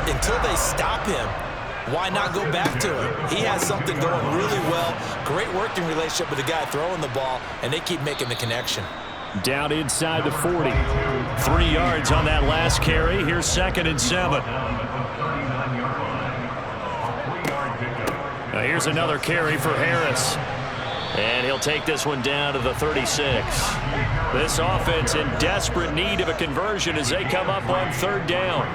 until they stop him, why not go back to him? He has something going really well. Great working relationship with the guy throwing the ball, and they keep making the connection. Down inside the 40. 3 yards on that last carry. Here's 2nd and 7. Now here's another carry for Harris. And he'll take this one down to the 36. This offense in desperate need of a conversion as they come up on 3rd down.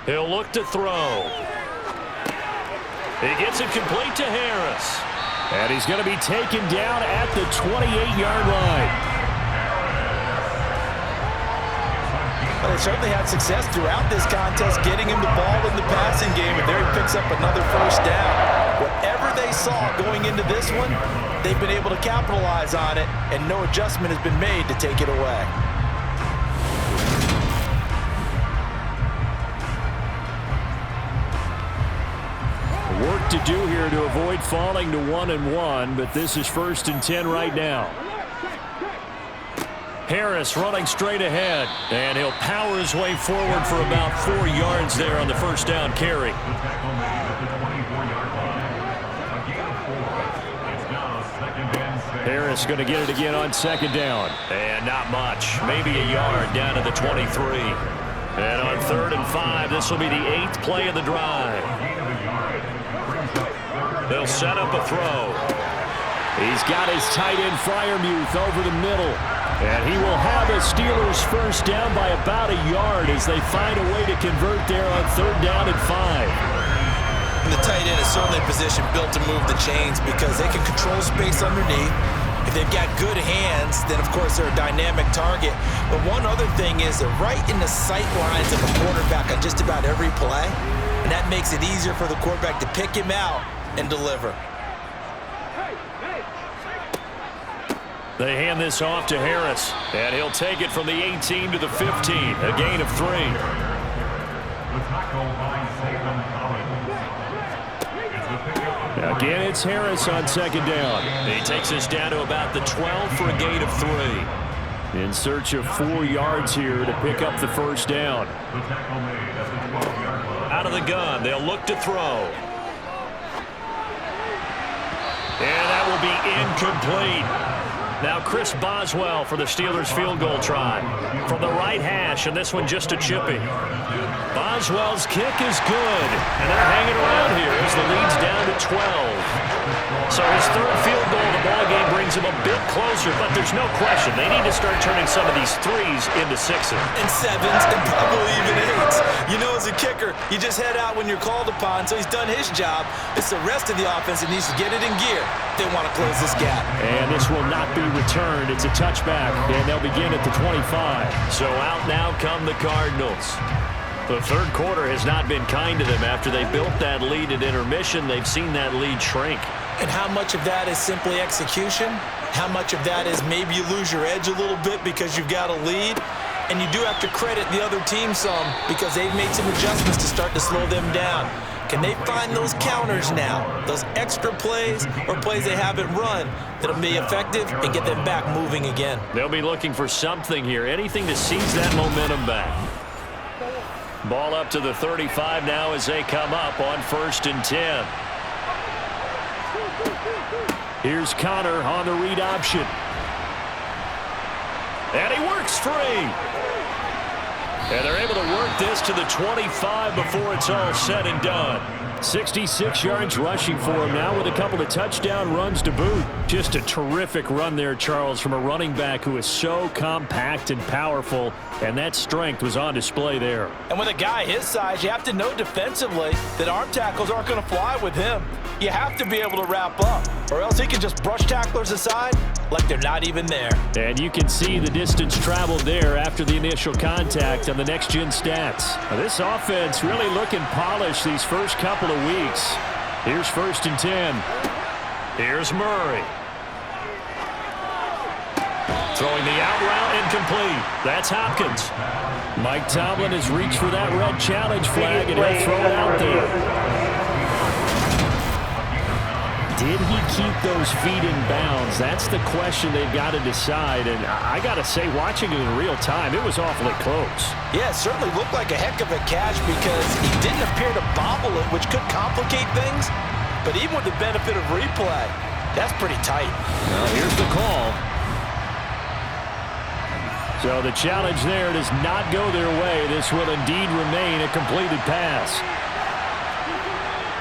He'll look to throw. He gets it complete to Harris. And he's going to be taken down at the 28-yard line. Well, they certainly had success throughout this contest getting him the ball in the passing game, and there he picks up another 1st down. Whatever they saw going into this one, they've been able to capitalize on it, and no adjustment has been made to take it away. Work to do here to avoid falling to 1-1, but this is 1st and 10 right now. Harris running straight ahead, and he'll power his way forward for about 4 yards there on the 1st down carry. Harris going to get it again on 2nd down. And not much, maybe a yard down to the 23. And on 3rd and 5, this will be the 8th play of the drive. They'll set up a throw. He's got his tight end Freiermuth over the middle. And he will have a Steelers 1st down by about a yard as they find a way to convert there on 3rd down and 5. And the tight end is certainly a position built to move the chains because they can control space underneath. If they've got good hands, then of course they're a dynamic target. But one other thing is they're right in the sight lines of the quarterback on just about every play. And that makes it easier for the quarterback to pick him out and deliver. They hand this off to Harris, and he'll take it from the 18 to the 15, a gain of 3. Again, it's Harris on 2nd down. He takes us down to about the 12 for a gain of 3. In search of 4 yards here to pick up the 1st down. Out of the gun, they'll look to throw. And that will be incomplete. Now Chris Boswell for the Steelers field goal try. From the right hash, and this one just a chippy. Boswell's kick is good. And they're hanging around here as the lead's down to 12. So his 3rd field goal of the ballgame brings him a bit closer, but there's no question they need to start turning some of these 3s into 6s. And 7s, and probably even 8s. You know, as a kicker, you just head out when you're called upon, so he's done his job. It's the rest of the offense that needs to get it in gear. They want to close this gap. And this will not be returned. It's a touchback, and they'll begin at the 25. So out now come the Cardinals. The 3rd quarter has not been kind to them. After they built that lead at intermission, they've seen that lead shrink. And how much of that is simply execution? How much of that is maybe you lose your edge a little bit because you've got a lead? And you do have to credit the other team some because they've made some adjustments to start to slow them down. Can they find those counters now, those extra plays or plays they haven't run that'll be effective and get them back moving again? They'll be looking for something here, anything to seize that momentum back. Ball up to the 35 now as they come up on 1st and 10. Here's Connor on the read option. And he works free. And they're able to work this to the 25 before it's all said and done. 66 yards rushing for him now with a couple of touchdown runs to boot. Just a terrific run there, Charles, from a running back who is so compact and powerful, and that strength was on display there. And with a guy his size, you have to know defensively that arm tackles aren't going to fly with him. You have to be able to wrap up, or else he can just brush tacklers aside like they're not even there. And you can see the distance traveled there after the initial contact on the next-gen stats. Now, this offense really looking polished these first couple of weeks. Here's 1st and 10. Here's Murray. Throwing the out route incomplete. That's Hopkins. Mike Tomlin has reached for that red challenge flag, and he'll throw it out there. Did he keep those feet in bounds? That's the question they've got to decide. And I got to say, watching it in real time, it was awfully close. Yeah, it certainly looked like a heck of a catch because he didn't appear to bobble it, which could complicate things. But even with the benefit of replay, that's pretty tight. Well, here's the call. So the challenge there does not go their way. This will indeed remain a completed pass.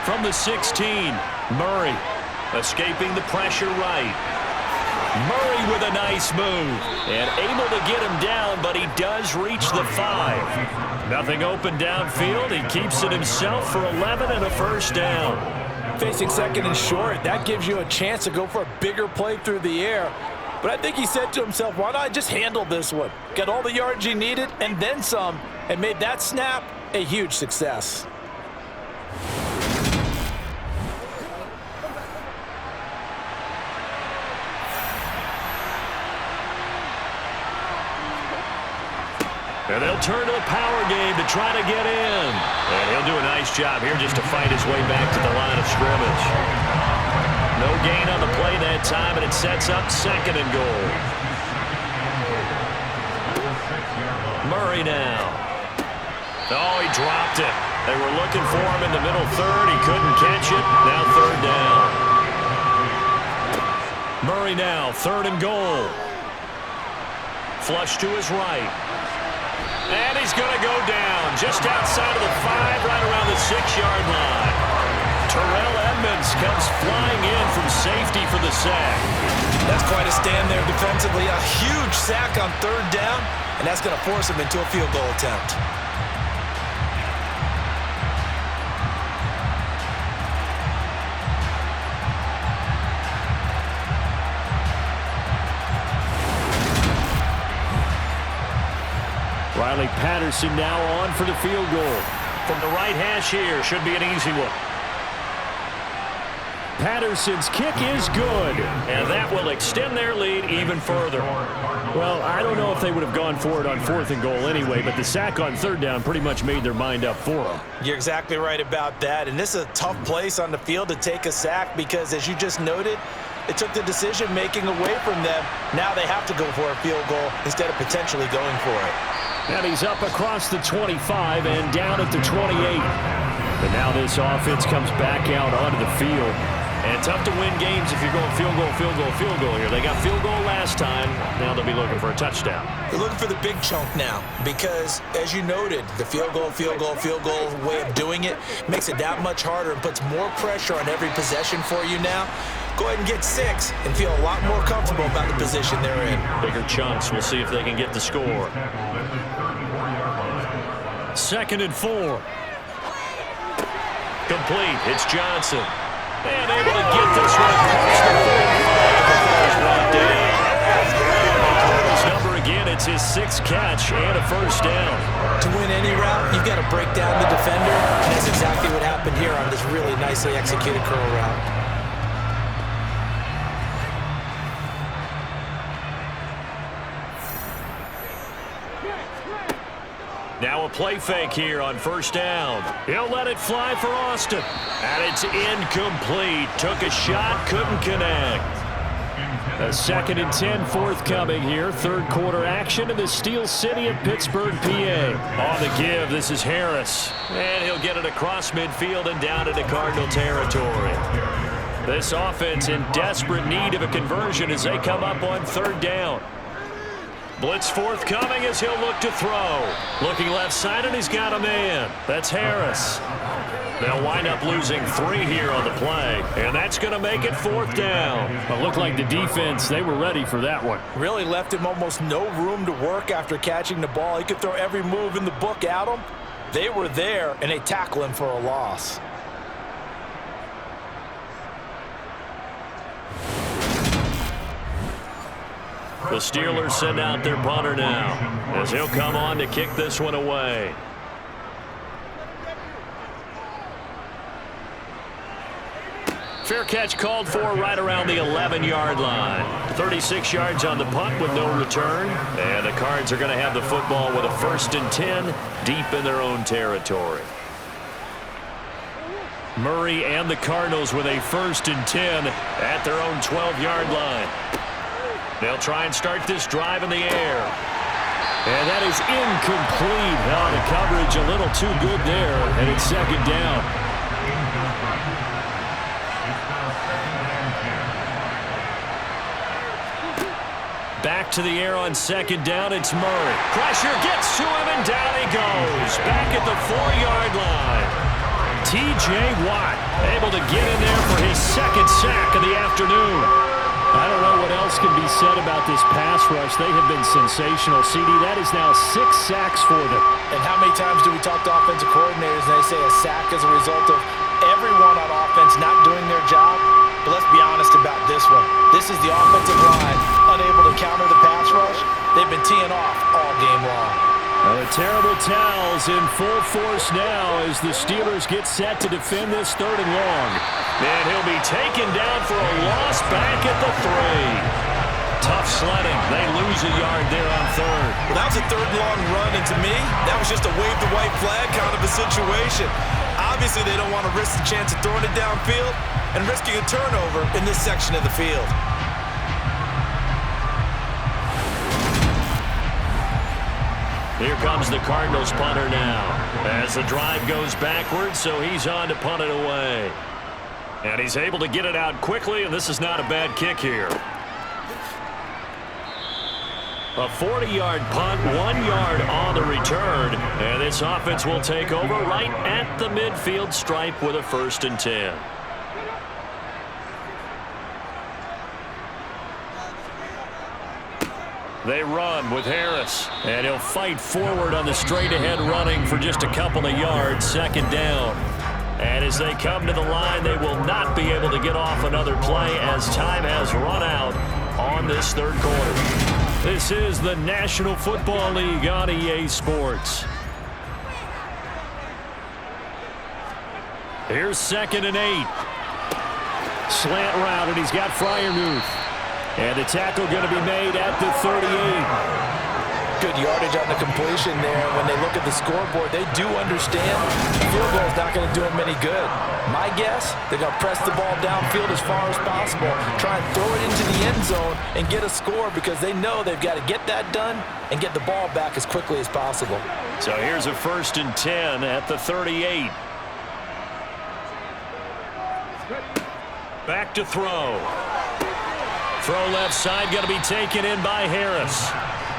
From the 16, Murray escaping the pressure right. Murray with a nice move and able to get him down, but he does reach the 5. Nothing open downfield. He keeps it himself for 11 and a first down. Facing second and short, that gives you a chance to go for a bigger play through the air. But I think he said to himself, why not just handle this one? Get all the yards he needed and then some, and made that snap a huge success. And they'll turn to the power game to try to get in. And he'll do a nice job here just to fight his way back to the line of scrimmage. No gain on the play that time, and it sets up second and goal. Murray now. Oh, he dropped it. They were looking for him in the middle third. He couldn't catch it. Now third down. Murray now, third and goal. Flush to his right. And he's going to go down just outside of the 5, right around the 6-yard line. Terrell Edmonds comes flying in from safety for the sack. That's quite a stand there defensively. A huge sack on third down, and that's going to force him into a field goal attempt. Riley Patterson now on for the field goal. From the right hash here, should be an easy one. Patterson's kick is good, and that will extend their lead even further. Well, I don't know if they would have gone for it on fourth and goal anyway, but the sack on third down pretty much made their mind up for them. You're exactly right about that, and this is a tough place on the field to take a sack because, as you just noted, it took the decision-making away from them. Now they have to go for a field goal instead of potentially going for it. And he's up across the 25 and down at the 28. But now this offense comes back out onto the field. And tough to win games if you're going field goal, field goal, field goal here. They got field goal last time. Now they'll be looking for a touchdown. They're looking for the big chunk now because, as you noted, the field goal way of doing it makes it that much harder and puts more pressure on every possession for you now. Go ahead and get 6 and feel a lot more comfortable about the position they're in. Bigger chunks. We'll see if they can get the score. Second and 4. Complete. It's Johnson. And able to get this one across the 40. His number again, it's his 6th catch and a first down. To win any route, you've got to break down the defender, and that's exactly what happened here on this really nicely executed curl route. Now a play fake here on first down. He'll let it fly for Austin. And it's incomplete. Took a shot, couldn't connect. A 2nd and 10 forthcoming here. Third quarter action in the Steel City of Pittsburgh, PA. On the give, this is Harris. And he'll get it across midfield and down into Cardinal territory. This offense in desperate need of a conversion as they come up on third down. Blitz forthcoming as he'll look to throw. Looking left side, and he's got a man. That's Harris. They'll wind up losing 3 here on the play, and that's going to make it fourth down. It looked like the defense, they were ready for that one. Really left him almost no room to work after catching the ball. He could throw every move in the book at him. They were there, and they tackle him for a loss. The Steelers send out their punter now as he'll come on to kick this one away. Fair catch called for right around the 11-yard line. 36 yards on the punt with no return. And the Cards are going to have the football with a 1st and 10 deep in their own territory. Murray and the Cardinals with a 1st and 10 at their own 12-yard line. They'll try and start this drive in the air. And that is incomplete. Now the coverage a little too good there, and it's 2nd down. Back to the air on 2nd down, it's Murray. Pressure gets to him, and down he goes. Back at the 4-yard line. T.J. Watt able to get in there for his 2nd sack of the afternoon. I don't know what else can be said about this pass rush. They have been sensational. CD, that is now 6 sacks for them. And how many times do we talk to offensive coordinators and they say a sack is a result of everyone on offense not doing their job? But let's be honest about this one. This is the offensive line unable to counter the pass rush. They've been teeing off all game long. Well, the terrible towels in full force now as the Steelers get set to defend this 3rd and long. And he'll be taken down for a loss back at the 3. Tough sledding. They lose a yard there on 3rd. Well, that was a 3rd and long run, and to me, that was just a wave the white flag kind of a situation. Obviously, they don't want to risk the chance of throwing it downfield and risking a turnover in this section of the field. Here comes the Cardinals punter now as the drive goes backwards, so he's on to punt it away. And he's able to get it out quickly, and this is not a bad kick here. A 40-yard punt, 1 yard on the return, and this offense will take over right at the midfield stripe with a 1st and 10. They run with Harris, and he'll fight forward on the straight-ahead running for just a couple of yards, 2nd down. And as they come to the line, they will not be able to get off another play as time has run out on this 3rd quarter. This is the National Football League on EA Sports. Here's 2nd and 8. Slant route, and he's got Freiermuth. And the tackle going to be made at the 38. Good yardage on the completion there. When they look at the scoreboard, they do understand the field goal is not going to do them any good. My guess, they're going to press the ball downfield as far as possible, try and throw it into the end zone and get a score because they know they've got to get that done and get the ball back as quickly as possible. So here's a 1st and 10 at the 38. Back to throw. Throw left side, going to be taken in by Harris.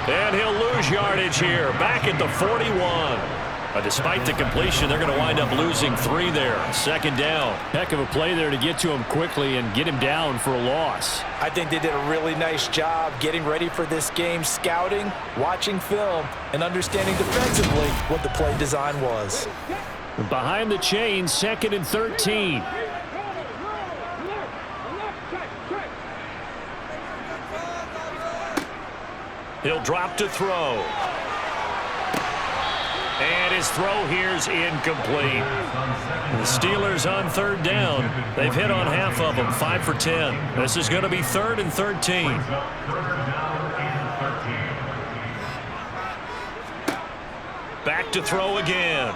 And he'll lose yardage here, back at the 41. Despite the completion, they're going to wind up losing 3 there. 2nd down. Heck of a play there to get to him quickly and get him down for a loss. I think they did a really nice job getting ready for this game, scouting, watching film, and understanding defensively what the play design was. Behind the chains, 2nd and 13. He'll drop to throw. And his throw here's incomplete. The Steelers on 3rd down. They've hit on half of them, 5 for 10. This is going to be 3rd and 13. Back to throw again.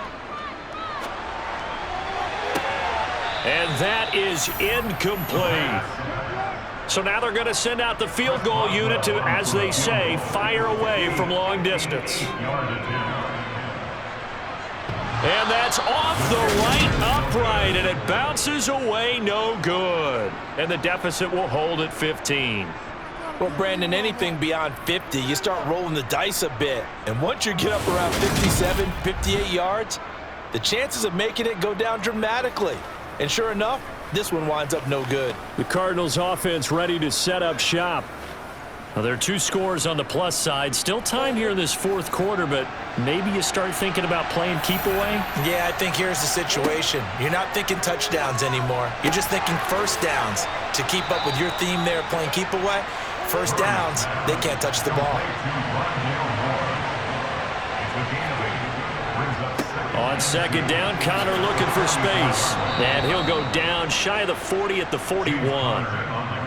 And that is incomplete. So now they're going to send out the field goal unit to, as they say, fire away from long distance. And that's off the right upright, and it bounces away, no good. And the deficit will hold at 15. Well, Brandon, anything beyond 50, you start rolling the dice a bit. And once you get up around 57, 58 yards, the chances of making it go down dramatically. And sure enough, this one winds up no good. The Cardinals offense ready to set up shop. Well, there are 2 scores on the plus side. Still time here in this 4th quarter, but maybe you start thinking about playing keep away? Yeah, I think here's the situation. You're not thinking touchdowns anymore. You're just thinking 1st downs. To keep up with your theme there playing keep away, 1st downs, they can't touch the ball. On 2nd down, Connor looking for space. And he'll go down shy of the 40 at the 41.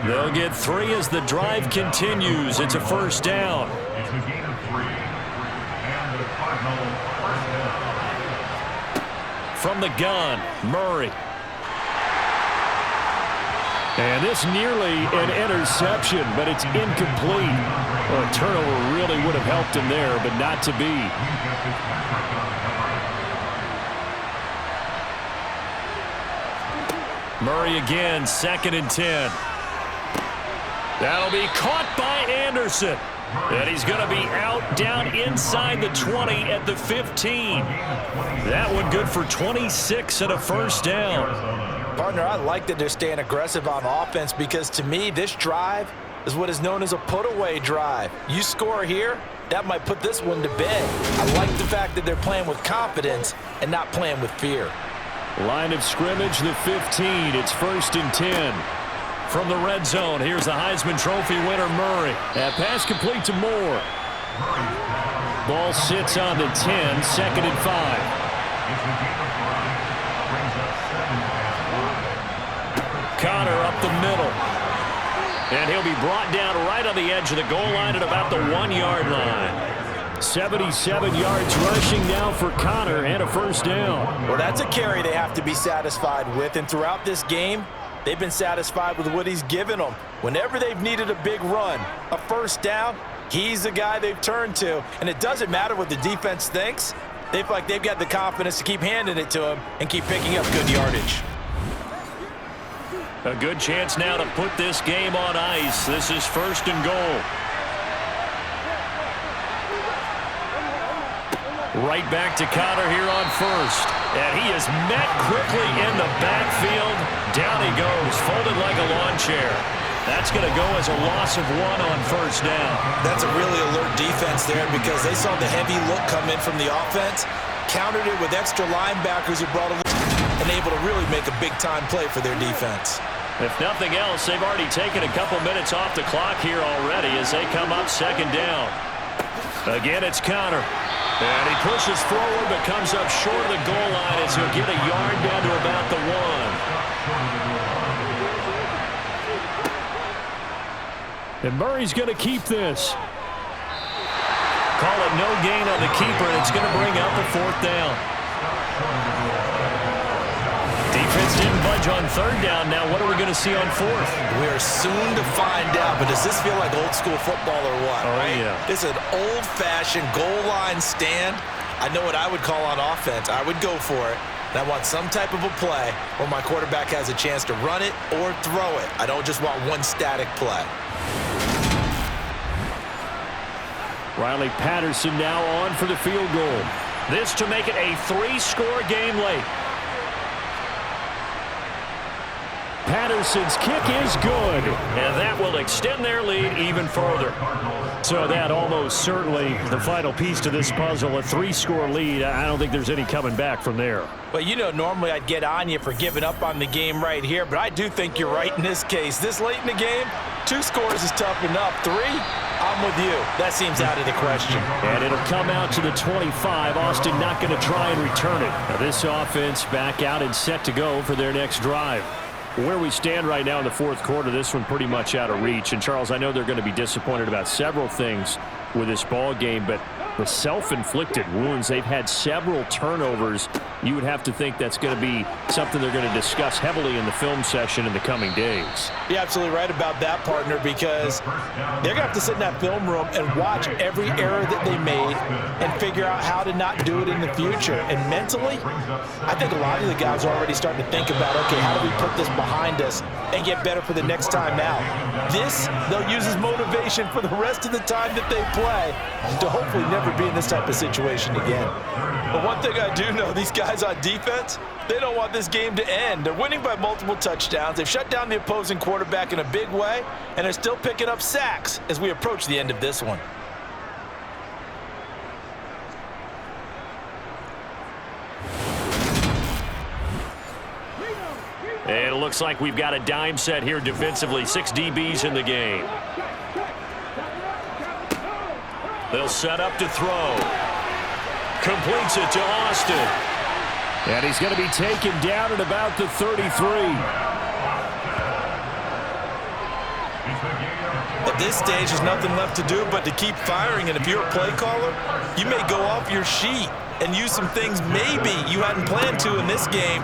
They'll get 3 as the drive continues. It's a 1st down. From the gun, Murray. And this nearly an interception, but it's incomplete. Well, a turnover really would have helped him there, but not to be. Murray again, 2nd and 10. That'll be caught by Anderson. And he's going to be out down inside the 20 at the 15. That one good for 26 and a first down. Partner, I like that they're staying aggressive on offense because to me, this drive is what is known as a put-away drive. You score here, that might put this one to bed. I like the fact that they're playing with confidence and not playing with fear. Line of scrimmage, the 15. It's 1st and 10. From the red zone, here's the Heisman Trophy winner, Murray. That pass complete to Moore. Ball sits on the 10, 2nd and 5. Connor up the middle. And he'll be brought down right on the edge of the goal line at about the 1-yard line. 77 yards rushing now for Connor and a first down. Well, that's a carry they have to be satisfied with. And throughout this game, they've been satisfied with what he's given them. Whenever they've needed a big run, a first down, he's the guy they've turned to. And it doesn't matter what the defense thinks. They feel like they've got the confidence to keep handing it to him and keep picking up good yardage. A good chance now to put this game on ice. This is 1st and goal. Right back to Connor here on 1st. And he is met quickly in the backfield. Down he goes, folded like a lawn chair. That's going to go as a loss of 1 on 1st down. That's a really alert defense there because they saw the heavy look come in from the offense, countered it with extra linebackers who brought them and able to really make a big-time play for their defense. If nothing else, they've already taken a couple minutes off the clock here already as they come up 2nd down. Again, it's Connor. And he pushes forward but comes up short of the goal line as he'll get a yard down to about the 1. And Murray's going to keep this. Call it no gain on the keeper, and it's going to bring out the 4th down. Defense didn't budge on 3rd down. Now what are we going to see on 4th? We are soon to find out, but does this feel like old school football or what? Oh, right? yeah. This is an old-fashioned goal line stand. I know what I would call on offense. I would go for it. And I want some type of a play where my quarterback has a chance to run it or throw it. I don't just want one static play. Riley Patterson now on for the field goal. This to make it a 3-score game late. Patterson's kick is good. And that will extend their lead even further. So that almost certainly the final piece to this puzzle, a 3-score lead. I don't think there's any coming back from there. Well, you know, normally I'd get on you for giving up on the game right here, but I do think you're right in this case. This late in the game, 2 scores is tough enough. 3, I'm with you. That seems out of the question. And it'll come out to the 25. Austin not going to try and return it. Now this offense back out and set to go for their next drive. Where we stand right now in the 4th quarter, this one pretty much out of reach. And, Charles, I know they're going to be disappointed about several things with this ball game, but the self-inflicted wounds, they've had several turnovers. You would have to think that's going to be something they're going to discuss heavily in the film session in the coming days. You're absolutely right about that, partner, because they're going to have to sit in that film room and watch every error that they made and figure out how to not do it in the future. And mentally, I think a lot of the guys are already starting to think about, okay, how do we put this behind us and get better for the next time out? This, they'll use as motivation for the rest of the time that they play to hopefully never be in this type of situation again. But one thing I do know, these guys on defense, they don't want this game to end. They're winning by multiple touchdowns. They've shut down the opposing quarterback in a big way, and they're still picking up sacks as we approach the end of this one. And it looks like we've got a dime set here defensively. 6 DBs in the game. They'll set up to throw. Completes it to Austin. And he's going to be taken down at about the 33. At this stage, there's nothing left to do but to keep firing. And if you're a play caller, you may go off your sheet and use some things maybe you hadn't planned to in this game.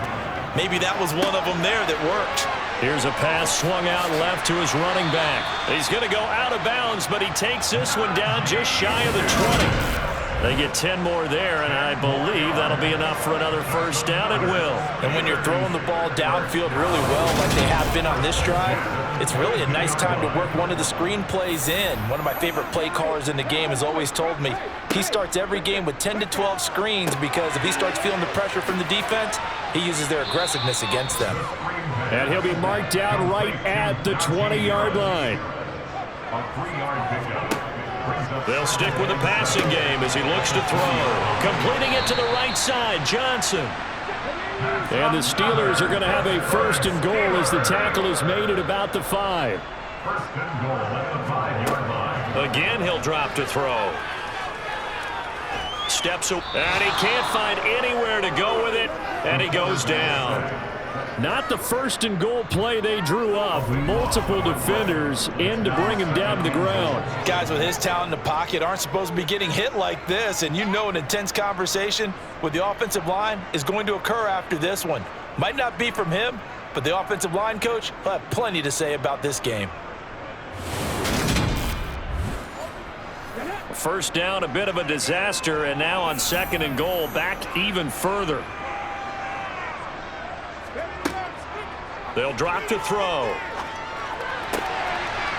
Maybe that was one of them there that worked. Here's a pass swung out left to his running back. He's going to go out of bounds, but he takes this one down just shy of the 20. They get 10 more there, and I believe that'll be enough for another first down. It will. And when you're throwing the ball downfield really well like they have been on this drive, it's really a nice time to work one of the screen plays in. One of my favorite play callers in the game has always told me he starts every game with 10 to 12 screens because if he starts feeling the pressure from the defense, he uses their aggressiveness against them. And he'll be marked down right at the 20-yard line. They'll stick with the passing game as he looks to throw. Completing it to the right side, Johnson. And the Steelers are going to have a first and goal as the tackle is made at about the 5. Again, he'll drop to throw. Steps away, and he can't find anywhere to go with it, and he goes down. Not the first and goal play they drew up. Multiple defenders in to bring him down to the ground. Guys with his talent in the pocket aren't supposed to be getting hit like this, and you know an intense conversation with the offensive line is going to occur after this one. Might not be from him, but the offensive line coach will have plenty to say about this game. First down, a bit of a disaster, and now on second and goal, back even further. They'll drop to throw.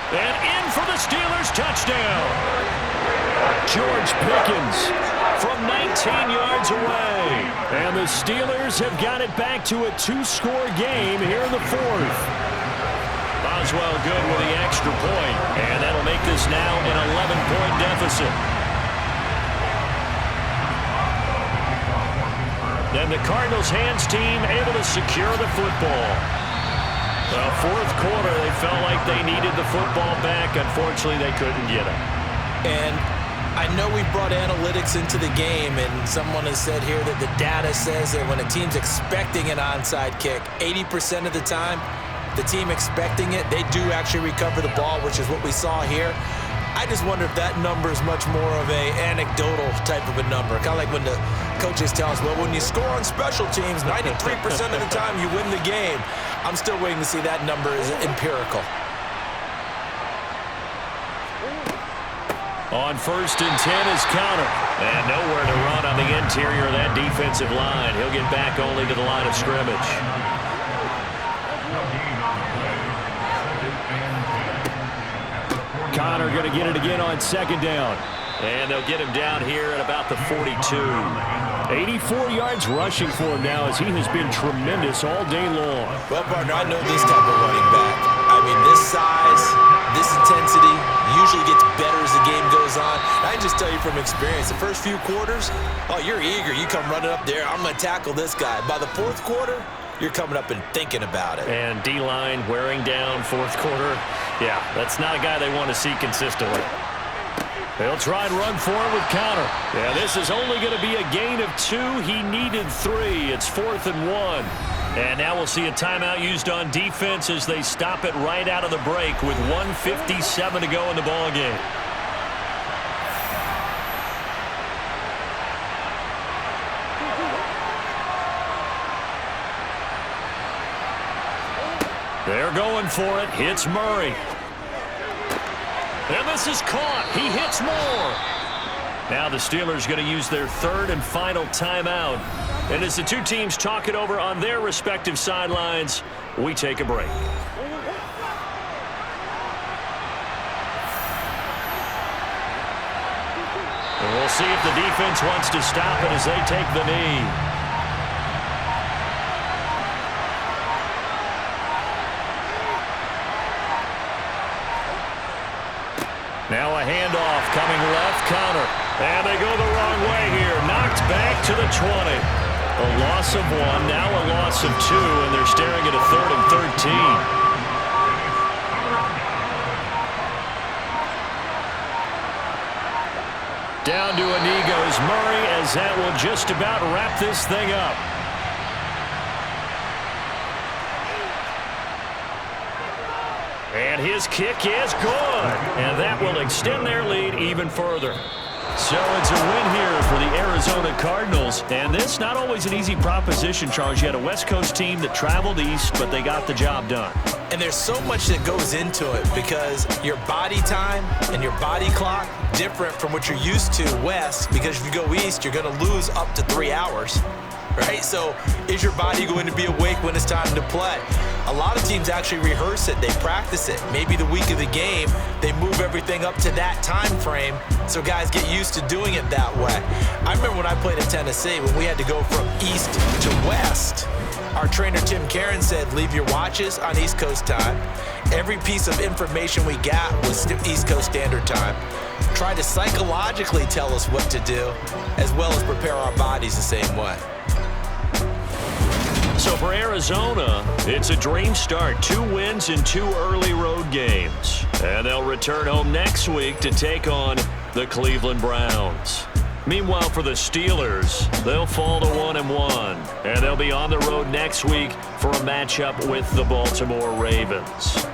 And in for the Steelers touchdown. George Pickens from 19 yards away. And the Steelers have got it back to a 2-score game here in the 4th. Boswell good with the extra point, and that'll make this now an 11-point deficit. Then the Cardinals' hands team able to secure the football. Well, fourth quarter, they felt like they needed the football back. Unfortunately, they couldn't get it. And I know we brought analytics into the game, and someone has said here that the data says that when a team's expecting an onside kick, 80% of the time, the team expecting it, they do actually recover the ball, which is what we saw here. I just wonder if that number is much more of a anecdotal type of a number. Kind of like when the coaches tell us, well, when you score on special teams, 93% of the time you win the game. I'm still waiting to see that number is empirical. On first and 10 is Counter. And nowhere to run on the interior of that defensive line. He'll get back only to the line of scrimmage. Connor going to get it again on second down. And they'll get him down here at about the 42. 84 yards rushing for him now as he has been tremendous all day long. Well, partner, I know this type of running back. I mean, this size, this intensity usually gets better as the game goes on. I can just tell you from experience, the first few quarters, oh, you're eager. You come running up there, I'm going to tackle this guy. By the fourth quarter, you're coming up and thinking about it. And D-line wearing down fourth quarter. Yeah, that's not a guy they want to see consistently. They'll try and run for it with Counter. Yeah, this is only going to be a gain of 2. He needed 3. It's 4th and 1. And now we'll see a timeout used on defense as they stop it right out of the break with 1:57 to go in the ball game. They're going for it. Hits Murray. And this is caught. He hits more. Now the Steelers going to use their third and final timeout. And as the two teams talk it over on their respective sidelines, we take a break. And we'll see if the defense wants to stop it as they take the knee. Now a handoff coming left, Counter. And they go the wrong way here. Knocked back to the 20. A loss of 1, now a loss of 2, and they're staring at a 3rd and 13. Down to a knee goes Murray as that will just about wrap this thing up. And his kick is good. And that will extend their lead even further. So it's a win here for the Arizona Cardinals. And this not always an easy proposition, Charles. You had a West Coast team that traveled east, but they got the job done. And there's so much that goes into it because your body time and your body clock different from what you're used to west, because if you go east, you're going to lose up to 3 hours. Right? So is your body going to be awake when it's time to play? A lot of teams actually rehearse it. They practice it. Maybe the week of the game, they move everything up to that time frame so guys get used to doing it that way. I remember when I played in Tennessee, when we had to go from east to west, our trainer Tim Karen said, leave your watches on East Coast time. Every piece of information we got was East Coast Standard Time. Try to psychologically tell us what to do, as well as prepare our bodies the same way. So for Arizona, it's a dream start. 2 wins in 2 early road games. And they'll return home next week to take on the Cleveland Browns. Meanwhile, for the Steelers, they'll fall to 1-1. And they'll be on the road next week for a matchup with the Baltimore Ravens.